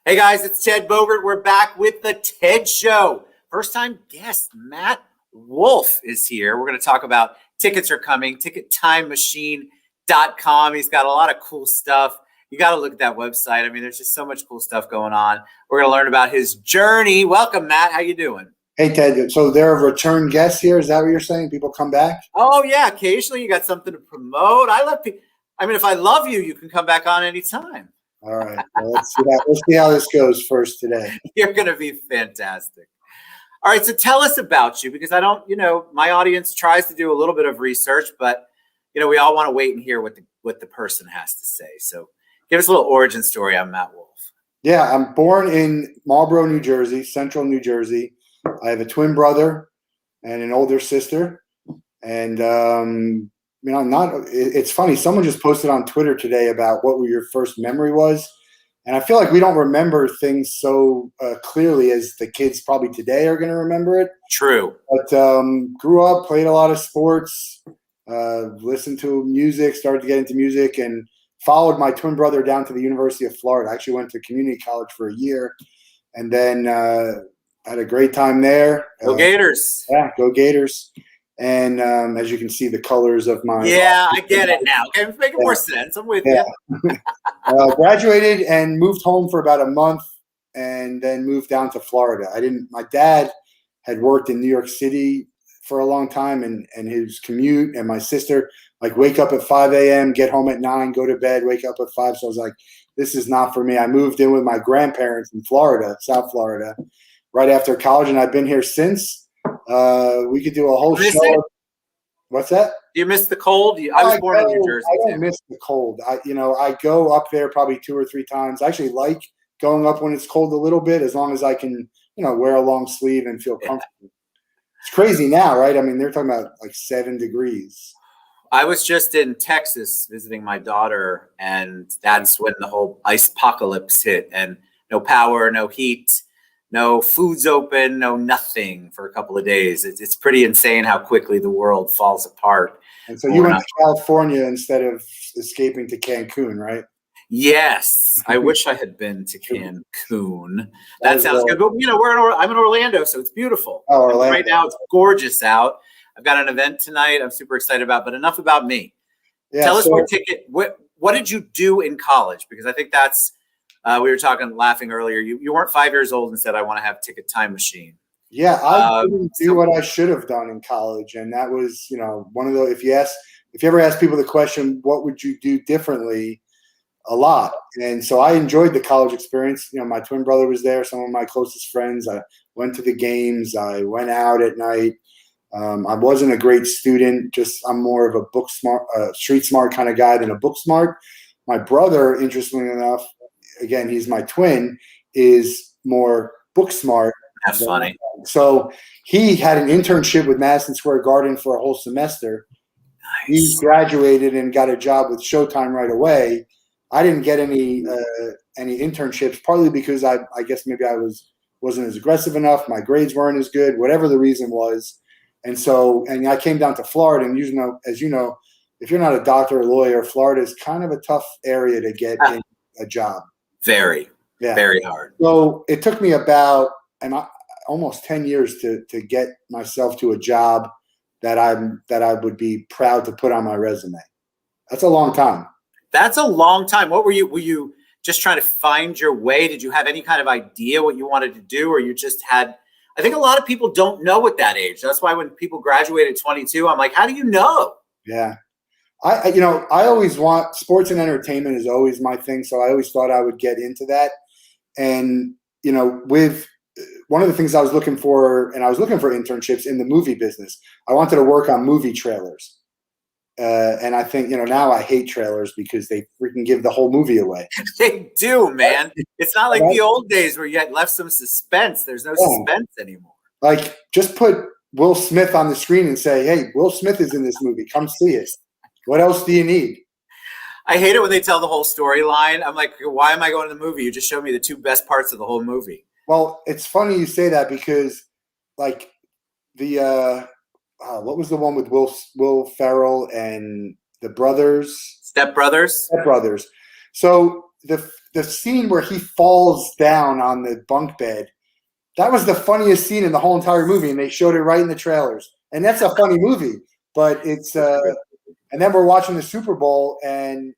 Hey guys, it's Ted Bogert. We're back with the Ted Show. First time guest, Matt Wolff is here. We're going to talk about tickets are coming, tickettimemachine.com. He's got a lot of cool stuff. You got to look at that website. I mean, there's just so much cool stuff going on. We're going to learn about his journey. Welcome, Matt. How you doing? Hey, Ted. So there are return guests here. Is that what you're saying? People come back? Oh, yeah. Occasionally you got something to promote. If I love you, you can come back on anytime. All right. Well, let's see that. Let's see how this goes first today. You're going to be fantastic. All right. So tell us about you, because my audience tries to do a little bit of research, but, we all want to wait and hear what the person has to say. So give us a little origin story on Matt Wolff. Yeah. I'm born in Marlboro, New Jersey, central New Jersey. I have a twin brother and an older sister. And, it's funny. Someone just posted on Twitter today about what your first memory was. And I feel like we don't remember things so clearly as the kids probably today are going to remember it. True. But grew up, played a lot of sports, listened to music, started to get into music, and followed my twin brother down to the University of Florida. I actually went to community college for a year and then had a great time there. Go Gators. Yeah, go Gators. And as you can see, the colors of my I get it now. Okay, it's making more sense. I'm with you. Graduated and moved home for about a month, and then moved down to Florida. My dad had worked in New York City for a long time, and his commute, and my sister wake up at 5 a.m., get home at 9, go to bed, wake up at 5. So I was like, this is not for me. I moved in with my grandparents in Florida, South Florida, right after college, and I've been here since. We could do a whole show. What's that? Do you miss the cold? I was born in New Jersey. I don't miss the cold. I go up there probably 2 or 3 times. I actually like going up when it's cold a little bit, as long as I can, wear a long sleeve and feel comfortable. It's crazy now, right? I mean, they're talking about 7 degrees. I was just in Texas visiting my daughter, and that's when the whole ice apocalypse hit, and no power, no heat. No food's open, no nothing for a couple of days. It's pretty insane how quickly the world falls apart. And so you went to California instead of escaping to Cancun, right? Yes. I wish I had been to Cancun. That sounds good. But, I'm in Orlando, so it's beautiful. Oh, Orlando. Right now it's gorgeous out. I've got an event tonight I'm super excited about, but enough about me. Yeah, Tell us what did you do in college? Because I think that's, we were laughing earlier. You weren't 5 years old and said, I want to have Ticket Time Machine. Yeah, I didn't do what I should have done in college. And that was, one of the, if you ever ask people the question, what would you do differently? A lot. And so I enjoyed the college experience. My twin brother was there, some of my closest friends. I went to the games. I went out at night. I wasn't a great student. I'm more of a book smart, street smart kind of guy than a book smart. My brother, interestingly enough, again, he's my twin, is more book smart. That's funny. So he had an internship with Madison Square Garden for a whole semester. Nice. He graduated and got a job with Showtime right away. I didn't get any internships, partly because I guess maybe I wasn't as aggressive enough. My grades weren't as good, whatever the reason was. And I came down to Florida, and as you know, if you're not a doctor or lawyer, Florida is kind of a tough area to get in a job. Very hard. So it took me about almost 10 years to get myself to a job that I would be proud to put on my resume. That's a long time. That's a long time. What were you just trying to find your way? Did you have any kind of idea what you wanted to do, or you just had? I think a lot of people don't know at that age. That's why when people graduate at 22, I'm like, how do you know? Yeah. I always want sports and entertainment is always my thing. So I always thought I would get into that. And, with one of the things I was looking for, and I was looking for internships in the movie business. I wanted to work on movie trailers. And I think, now I hate trailers because they freaking give the whole movie away. They do, man. It's not like the old days where you had left some suspense. There's no suspense anymore. Just put Will Smith on the screen and say, hey, Will Smith is in this movie. Come see it. What else do you need? I hate it when they tell the whole storyline. I'm like, why am I going to the movie? You just showed me the 2 best parts of the whole movie. Well, it's funny you say that because, what was the one with Will Ferrell and the brothers? Step Brothers. Step Brothers. So the scene where he falls down on the bunk bed, that was the funniest scene in the whole entire movie, and they showed it right in the trailers. And that's a funny movie, but it's and then we're watching the Super Bowl, and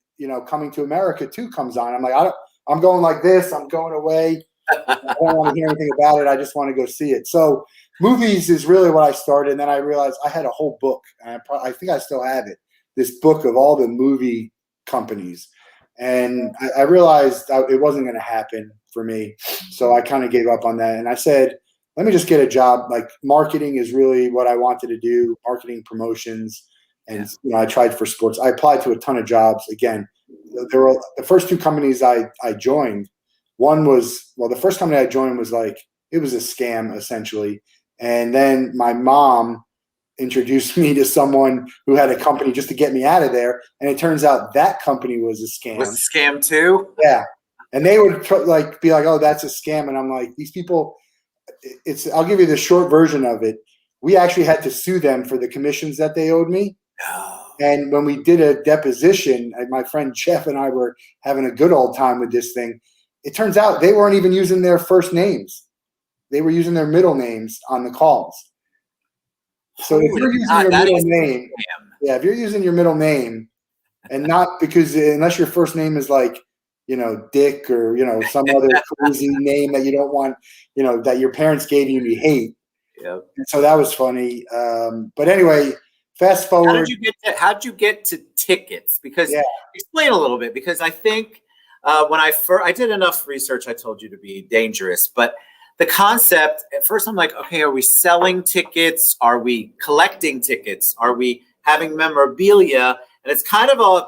Coming to America 2 comes on. I'm like, I'm going like this. I'm going away. I don't want to hear anything about it. I just want to go see it. So movies is really what I started, and then I realized I had a whole book, and I think I still have it. This book of all the movie companies, and I realized it wasn't going to happen for me. So I kind of gave up on that, and I said, let me just get a job. Like, marketing is really what I wanted to do, marketing, promotions. And I tried for sports. I applied to a ton of jobs. Again, there were the first 2 companies I joined. One was, the first company I joined was like, it was a scam essentially. And then my mom introduced me to someone who had a company just to get me out of there. And it turns out that company was a scam. Was a scam too? Yeah. And they would be like, oh, that's a scam. And I'm like, these people, I'll give you the short version of it. We actually had to sue them for the commissions that they owed me. And when we did a deposition, my friend Jeff and I were having a good old time with this thing. It turns out they weren't even using their first names. They were using their middle names on the calls. So if you're using your middle name, if you're using your middle name, and not because unless your first name is like, Dick or, some other crazy name that you don't want, that your parents gave you and you hate. Yep. And so that was funny. But anyway, fast forward. How did you get to tickets? Because explain a little bit, because I think when I did enough research, I told you to be dangerous, but the concept at first I'm like, okay, are we selling tickets? Are we collecting tickets? Are we having memorabilia? And it's kind of a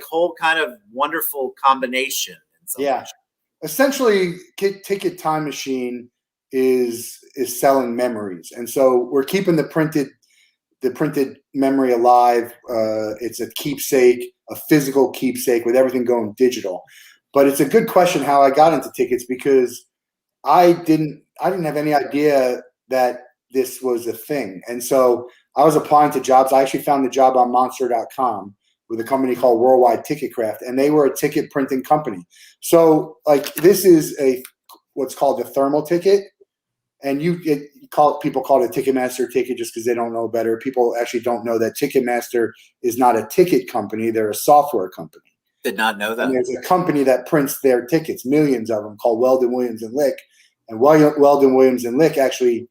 whole kind of wonderful combination. Essentially, Ticket Time Machine is selling memories. And so we're keeping the printed memory alive. It's a keepsake, a physical keepsake with everything going digital. But it's a good question how I got into tickets, because I didn't have any idea that this was a thing. And so I was applying to jobs. I actually found the job on monster.com with a company called Worldwide Ticketcraft, and they were a ticket printing company. So this is what's called the thermal ticket. And people call it a Ticketmaster ticket just because they don't know better. People actually don't know that Ticketmaster is not a ticket company. They're a software company. Did not know that. And there's a company that prints their tickets, millions of them, called Weldon, Williams & Lick. And Weldon, Williams & Lick actually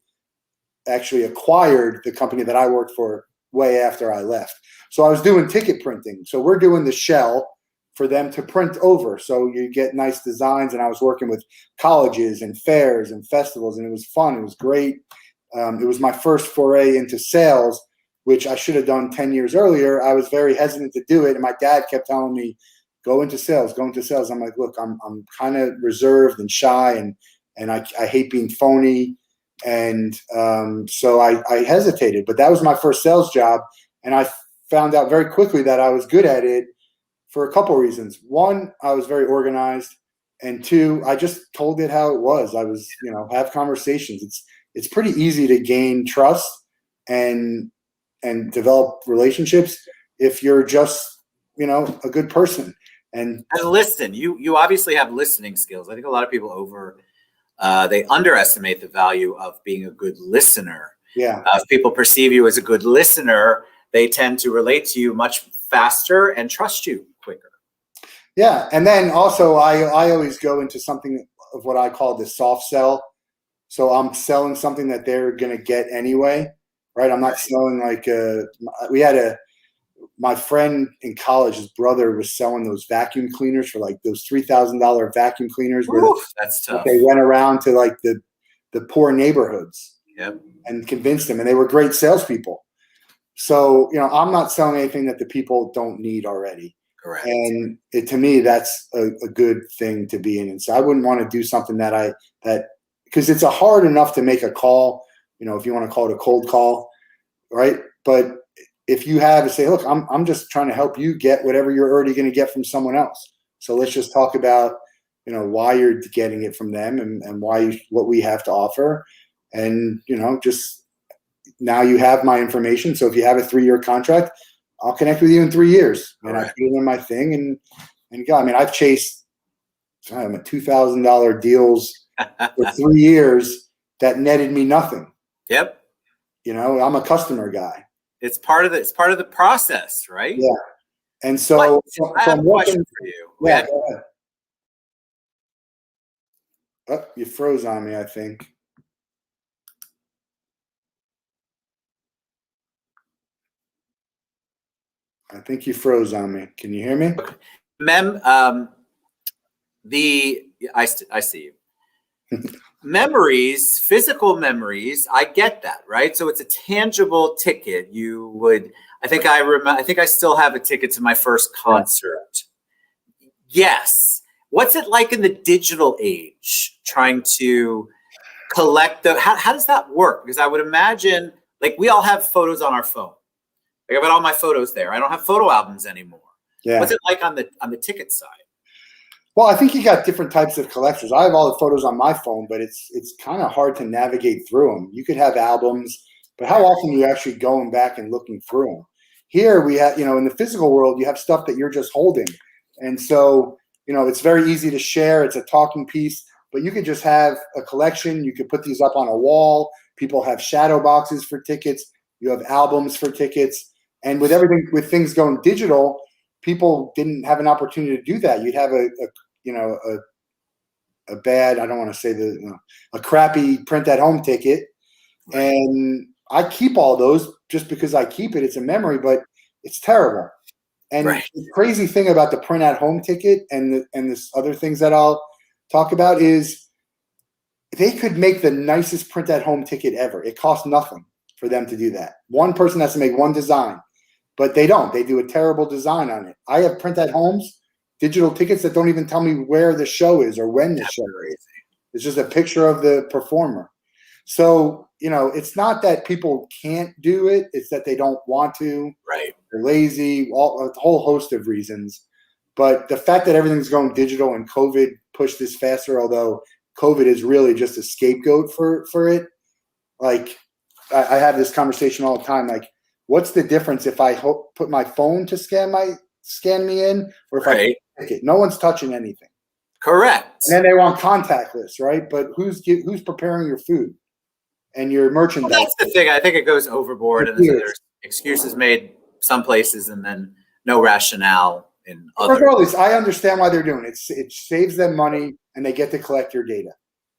acquired the company that I worked for way after I left. So I was doing ticket printing. So we're doing the shell for them to print over. So you get nice designs. And I was working with colleges and fairs and festivals, and it was fun. It was great. It was my first foray into sales, which I should have done 10 years earlier. I was very hesitant to do it. And my dad kept telling me, go into sales. I'm like, look, I'm kind of reserved and shy, and I hate being phony. And so I hesitated. But that was my first sales job. And I found out very quickly that I was good at it for a couple of reasons. One, I was very organized. And 2, I just told it how it was. I was, have conversations. It's pretty easy to gain trust and develop relationships if you're just, a good person. And listen, you obviously have listening skills. I think a lot of people they underestimate the value of being a good listener. Yeah. If people perceive you as a good listener, they tend to relate to you much faster and trust you quicker. Yeah. And then also I always go into something of what I call the soft sell. So I'm selling something that they're going to get anyway, right? I'm not selling my friend in college, his brother was selling those vacuum cleaners for those $3,000 vacuum cleaners. Oof, that's tough. They went around to the poor neighborhoods. Yep. And convinced them, and they were great salespeople. So, I'm not selling anything that the people don't need already. Correct. And to me, that's a good thing to be in. And so I wouldn't want to do something because it's hard enough to make a call, if you want to call it a cold call, right? But if you have to say, look, I'm just trying to help you get whatever you're already going to get from someone else. So let's just talk about, why you're getting it from them and what we have to offer. And, just now you have my information. So if you have a 3-year contract, I'll connect with you in 3 years. And I put it in my thing and go. I mean, I've chased $2,000 deals for 3 years that netted me nothing. Yep. I'm a customer guy. It's part of the process, right? Yeah. And so I have a question for you. Yeah, go ahead. Oh, you froze on me, I think. I think you froze on me. Can you hear me? I see you. Memories, physical memories, I get that, right? So it's a tangible ticket. I think I still have a ticket to my first concert. Yes. What's it like in the digital age, trying to collect how does that work? Because I would imagine, like, we all have photos on our phone. Like, I've got all my photos there. I don't have photo albums anymore. Yeah. What's it like on the ticket side? Well, I think you got different types of collectors. I have all the photos on my phone, but it's kind of hard to navigate through them. You could have albums, but how often are you actually going back and looking through them? Here we have, in the physical world, you have stuff that you're just holding. And so, it's very easy to share. It's a talking piece, but you could just have a collection. You could put these up on a wall. People have shadow boxes for tickets. You have albums for tickets. And with things going digital, people didn't have an opportunity to do that. You'd have a bad, I don't want to say a crappy print at home ticket. Right. And I keep all those just because I keep it. It's a memory, but it's terrible. And right. The crazy thing about the print at home ticket and this other things that I'll talk about is they could make the nicest print at home ticket ever. It costs nothing for them to do that. One person has to make one design, but they don't. They do a terrible design on it. I have print at homes, digital tickets that don't even tell me where the show is or when the show is. It's just a picture of the performer. So, it's not that people can't do it. It's that they don't want to. Right. They're lazy, a whole host of reasons. But the fact that everything's going digital and COVID pushed this faster, although COVID is really just a scapegoat for it. Like, I have this conversation all the time. Like, what's the difference if I put my phone to scan me in, or if I take it? No one's touching anything. Correct. And then they want contactless, right? But who's preparing your food and your merchandise? Well, that's the thing. I think it goes overboard, and there's excuses made some places, and then no rationale in others. Regardless, I understand why they're doing it. It saves them money, and they get to collect your data.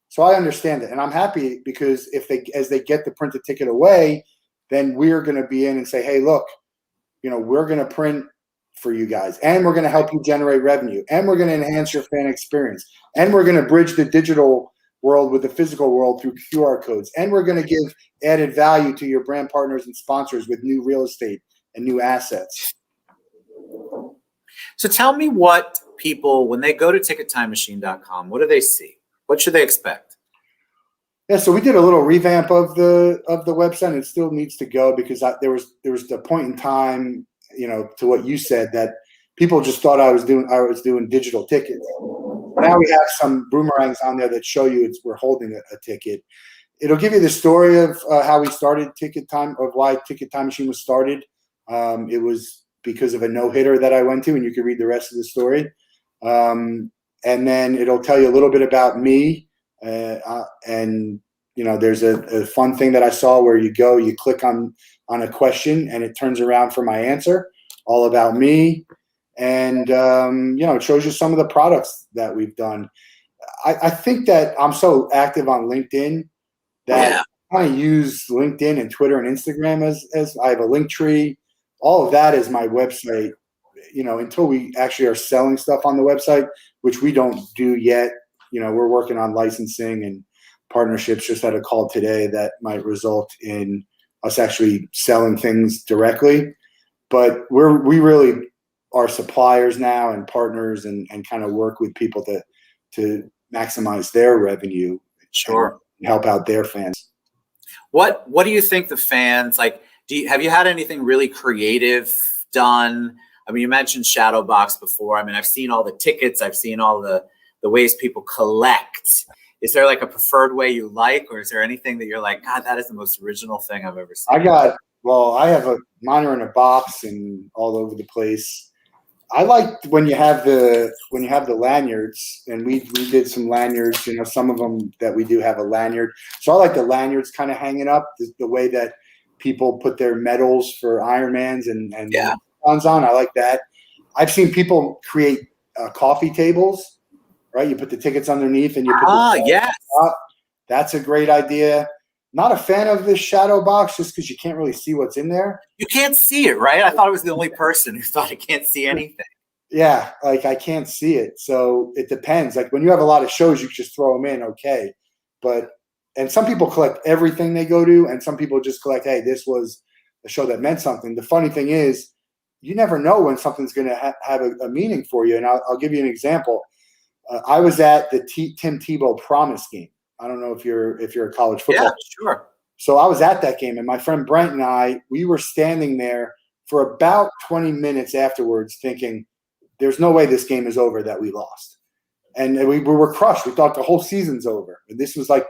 So I understand it, and I'm happy because as they get the printed ticket away, then we're going to be in and say, hey, look, we're going to print for you guys, and we're going to help you generate revenue, and we're going to enhance your fan experience, and we're going to bridge the digital world with the physical world through QR codes, and we're going to give added value to your brand partners and sponsors with new real estate and new assets. So tell me what people, when they go to tickettimemachine.com, what do they see? What should they expect? Yeah, so we did a little revamp of the website. It still needs to go because there was the point in time, to what you said, that people just thought I was doing digital tickets. Now we have some boomerangs on there that show you we're holding a ticket. It'll give you the story of how we started Ticket Time, of why Ticket Time Machine was started. It was because of a no-hitter that I went to, and you can read the rest of the story. And then it'll tell you a little bit about me. And there's a fun thing that I saw where you click on a question, and it turns around for my answer, all about me. And, it shows you some of the products that we've done. I think that I'm so active on LinkedIn that I kind of use LinkedIn and Twitter and Instagram as I have a link tree. All of that is my website, until we actually are selling stuff on the website, which we don't do yet. We're working on licensing and partnerships. Just had a call today that might result in us actually selling things directly. But we really are suppliers now and partners and kind of work with people to maximize their revenue. Sure. And help out their fans. What do you think the fans like? Have you had anything really creative done? I mean, you mentioned Shadowbox before. I mean, I've seen all the tickets. I've seen all the ways people collect. Is there like a preferred way you like, or is there anything that you're like, God, that is the most original thing I've ever seen? I have mine are in a box and all over the place. I like when you have the lanyards, and we did some lanyards. You know, some of them that we do have a lanyard. So I like the lanyards kind of hanging up the way that people put their medals for Ironmans and Yeah. on. I like that. I've seen people create coffee tables. Right, you put the tickets underneath, and you put Yes. up. That's a great idea. Not a fan of this shadow box just because you can't really see what's in there. You can't see it, right? I thought I was the only person who thought I can't see anything. Yeah, like I can't see it. So it depends. Like when you have a lot of shows, you just throw them in, okay. And some people collect everything they go to, and some people just collect, hey, this was a show that meant something. The funny thing is, you never know when something's going to have a meaning for you. And I'll give you an example. I was at the Tim Tebow promise game. I don't know if you're a college football. Yeah, sure. So I was at that game, and my friend Brent and I, we were standing there for about 20 minutes afterwards thinking, there's no way this game is over that we lost. And we were crushed. We thought the whole season's over. And this was like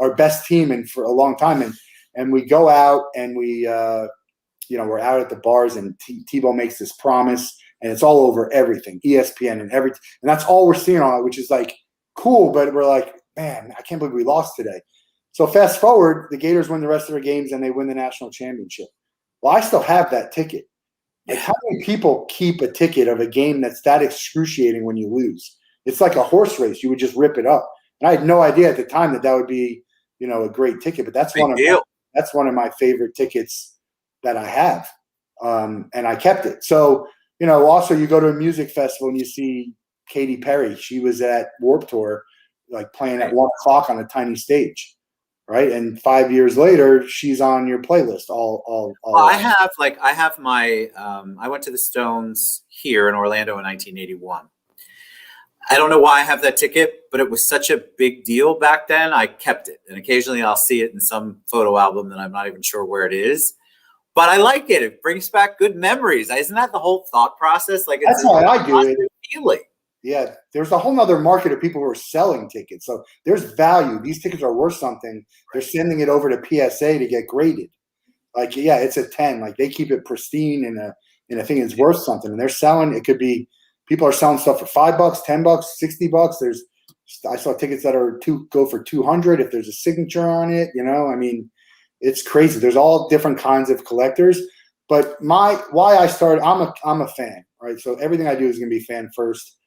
our best team for a long time. And we go out, and we're out at the bars, and Tebow makes this promise, and it's all over everything, ESPN and everything. And that's all we're seeing on it, which is like cool, but we're like, man, I can't believe we lost today. So fast forward, the Gators win the rest of their games, and they win the national championship. Well, I still have that ticket. Like, how many people keep a ticket of a game that's that excruciating when you lose? It's like a horse race. You would just rip it up. And I had no idea at the time that would be, a great ticket. But that's one of my favorite tickets that I have, and I kept it. So, also you go to a music festival and you see Katy Perry. She was at Warped Tour, like playing at 1:00 on a tiny stage, right? And 5 years later, she's on your playlist. Well, I have my. I went to the Stones here in Orlando in 1981. I don't know why I have that ticket, but it was such a big deal back then. I kept it, and occasionally I'll see it in some photo album that I'm not even sure where it is. But I like it. It brings back good memories. Isn't that the whole thought process? Like that's how I do it. Feeling. Yeah, there's a whole nother market of people who are selling tickets. So there's value. These tickets are worth something. They're sending it over to PSA to get graded. Like, yeah, it's a 10. Like they keep it pristine and I think it's worth something. And they're selling. It could be people are selling stuff for $5, $10, $60. I saw tickets that go for $200 if there's a signature on it. I mean. It's crazy. There's all different kinds of collectors, but why I started, I'm a fan, right? So everything I do is going to be fan first.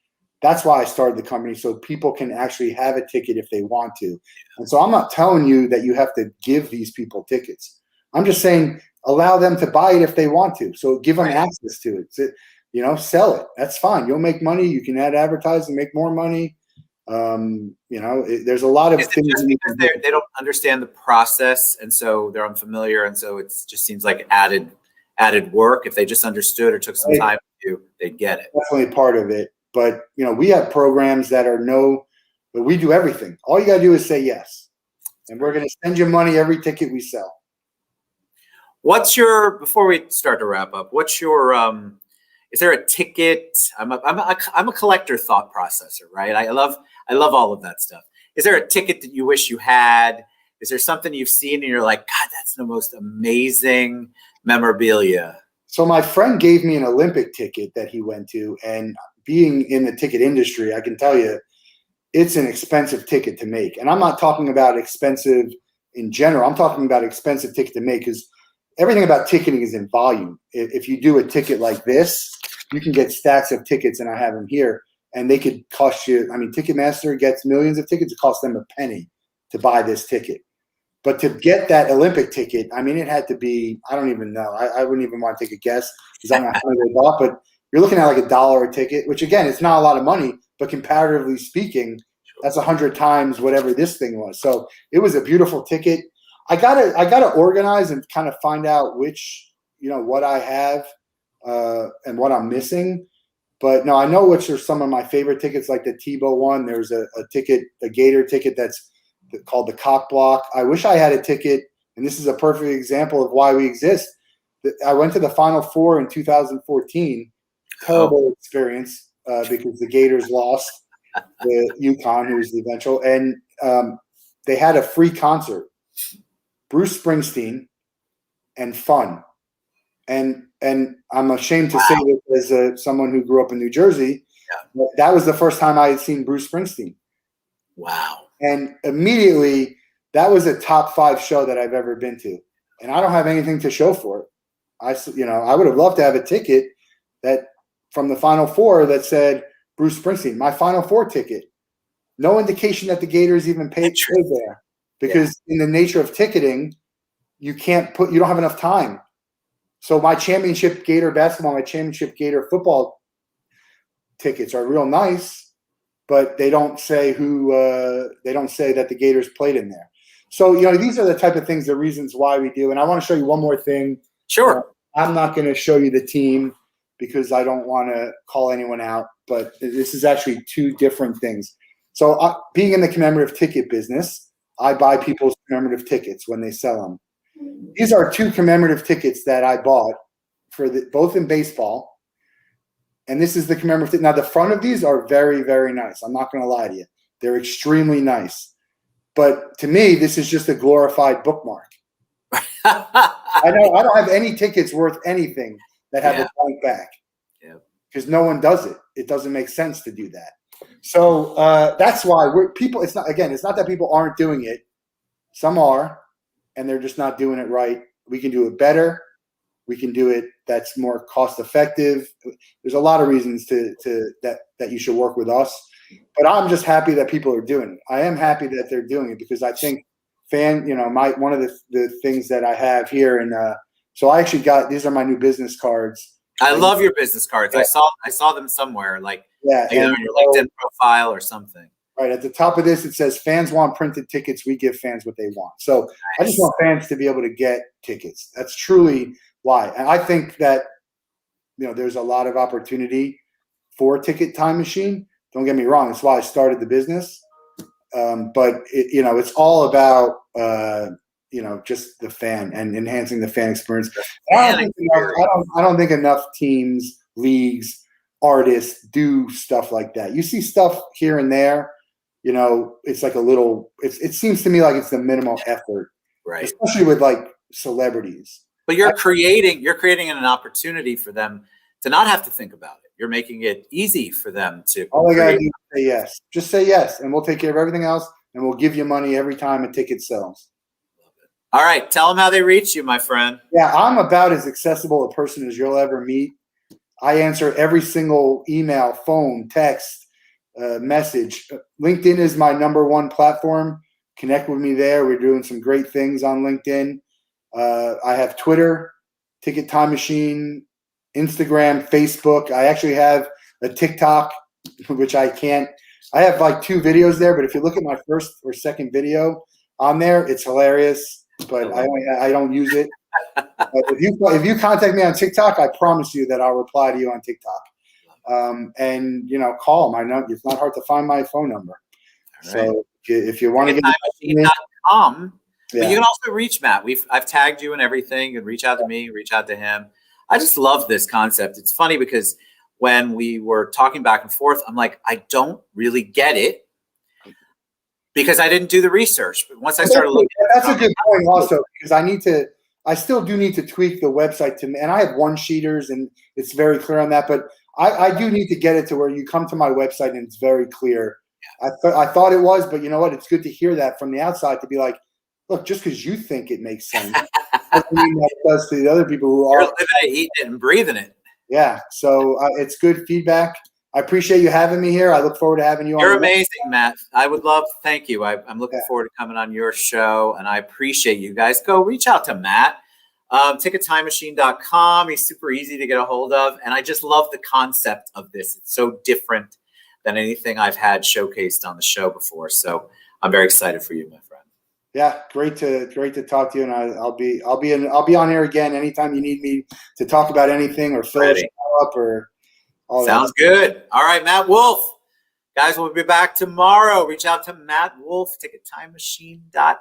That's why I started the company, so people can actually have a ticket if they want to. And so I'm not telling you that you have to give these people tickets. I'm just saying allow them to buy it if they want to. So give them access to it. Sell it. That's fine. You'll make money. You can add advertising, make more money. There's a lot of things because they don't understand the process, and so they're unfamiliar, and so it just seems like added work. If they just understood or took some time to, they'd get it. Definitely part of it, but we have programs that but we do everything. All you gotta do is say yes, and we're gonna send you money every ticket we sell. Before we start to wrap up? Is there a ticket? I'm a collector thought processor, right? I love all of that stuff. Is there a ticket that you wish you had? Is there something you've seen and you're like, God, that's the most amazing memorabilia? So my friend gave me an Olympic ticket that he went to, and being in the ticket industry, I can tell you it's an expensive ticket to make. And I'm not talking about expensive in general. I'm talking about expensive ticket to make because everything about ticketing is in volume. If you do a ticket like this, you can get stacks of tickets, and I have them here, and they could cost you. I mean, Ticketmaster gets millions of tickets. It costs them a penny to buy this ticket. But to get that Olympic ticket, I mean, it had to be, I don't even know. I wouldn't even want to take a guess because I'm not how they bought, but you're looking at like $1 a ticket, which again, it's not a lot of money, but comparatively speaking, that's 100 times whatever this thing was. So it was a beautiful ticket. I gotta organize and kind of find out which, what I have and what I'm missing. But no, I know which are some of my favorite tickets, like the Tebow one. There's a Gator ticket that's called the Cock Block. I wish I had a ticket, and this is a perfect example of why we exist. I went to the Final Four in 2014. Terrible experience because the Gators lost the UConn, who was the eventual, and they had a free concert. Bruce Springsteen and Fun. And I'm ashamed to say this as someone who grew up in New Jersey. Yeah. That was the first time I had seen Bruce Springsteen. Wow. And immediately, that was a top 5 show that I've ever been to. And I don't have anything to show for it. I would have loved to have a ticket that from the Final Four that said Bruce Springsteen, my Final Four ticket. No indication that the Gators even paid there, because in the nature of ticketing, you don't have enough time. So my championship Gator basketball, my championship Gator football tickets are real nice, but they don't say they don't say that the Gators played in there. So, these are the type of things, the reasons why we do. And I want to show you one more thing. Sure. I'm not going to show you the team because I don't want to call anyone out, but this is actually 2 different things. So being in the commemorative ticket business, I buy people's commemorative tickets when they sell them. These are 2 commemorative tickets that I bought for both in baseball. And this is the commemorative. Now, the front of these are very, very nice. I'm not going to lie to you. They're extremely nice. But to me, this is just a glorified bookmark. I don't have any tickets worth anything that have a blank back. Because no one does it. It doesn't make sense to do that. So that's why it's not that people aren't doing it. Some are, and they're just not doing it right. We can do it better. We can do it that's more cost effective. There's a lot of reasons that you should work with us. But I'm just happy that people are doing it. I am happy that they're doing it because I think one of the things that I have here, and so I actually these are my new business cards. I love your business cards. Yeah. I saw them somewhere, either on your LinkedIn profile or something. Right at the top of this, it says, "Fans want printed tickets. We give fans what they want." So nice. I just want fans to be able to get tickets. That's truly why, and I think that there's a lot of opportunity for Ticket Time Machine. Don't get me wrong; it's why I started the business. But it's all about just the fan and enhancing the fan experience. I don't think enough teams, leagues, artists do stuff like that. You see stuff here and there. It's like it seems to me like it's the minimal effort, right? Especially with celebrities. But you're creating an opportunity for them to not have to think about it. You're making it easy for them to. All I gotta do is say yes. Just say yes, and we'll take care of everything else, and we'll give you money every time a ticket sells. All right, tell them how they reach you, my friend. Yeah, I'm about as accessible a person as you'll ever meet. I answer every single email, phone, text, message. LinkedIn is my #1 platform. Connect with me there. We're doing some great things on LinkedIn. I have Twitter, Ticket Time Machine, Instagram, Facebook. I actually have a TikTok, which I have 2 videos there, but if you look at my first or second video on there, it's hilarious, but I don't use it. If you contact me on TikTok, I promise you that I'll reply to you on TikTok. And call my number. It's not hard to find my phone number. Right. So if you want to get .com, but you can also reach Matt. I've tagged you and everything. You can reach out to me, reach out to him. I just love this concept. It's funny because when we were talking back and forth, I'm like, I don't really get it because I didn't do the research. But once I started looking, that's a good point also, because I still do need to tweak the website and I have one-sheeters and it's very clear on that, but I do need to get it to where you come to my website and it's very clear. I thought it was, but you know what? It's good to hear that from the outside to be like, look, just because you think it makes sense, doesn't mean that it does to the other people who are living it, eating it, and breathing it. Yeah, so it's good feedback. I appreciate you having me here. I look forward to having you on. You're amazing, Matt. I would love – thank you. I'm looking forward to coming on your show, and I appreciate you guys. Go reach out to Matt. TicketTimeMachine.com. He's super easy to get a hold of, and I just love the concept of this. It's so different than anything I've had showcased on the show before, so I'm very excited for you, my friend. Yeah, great to talk to you, and I'll be on here again anytime you need me to talk about anything or fill it up or all that. Sounds good. All right, Matt Wolff. Guys, we'll be back tomorrow. Reach out to Matt Wolff, TicketTimeMachine.com.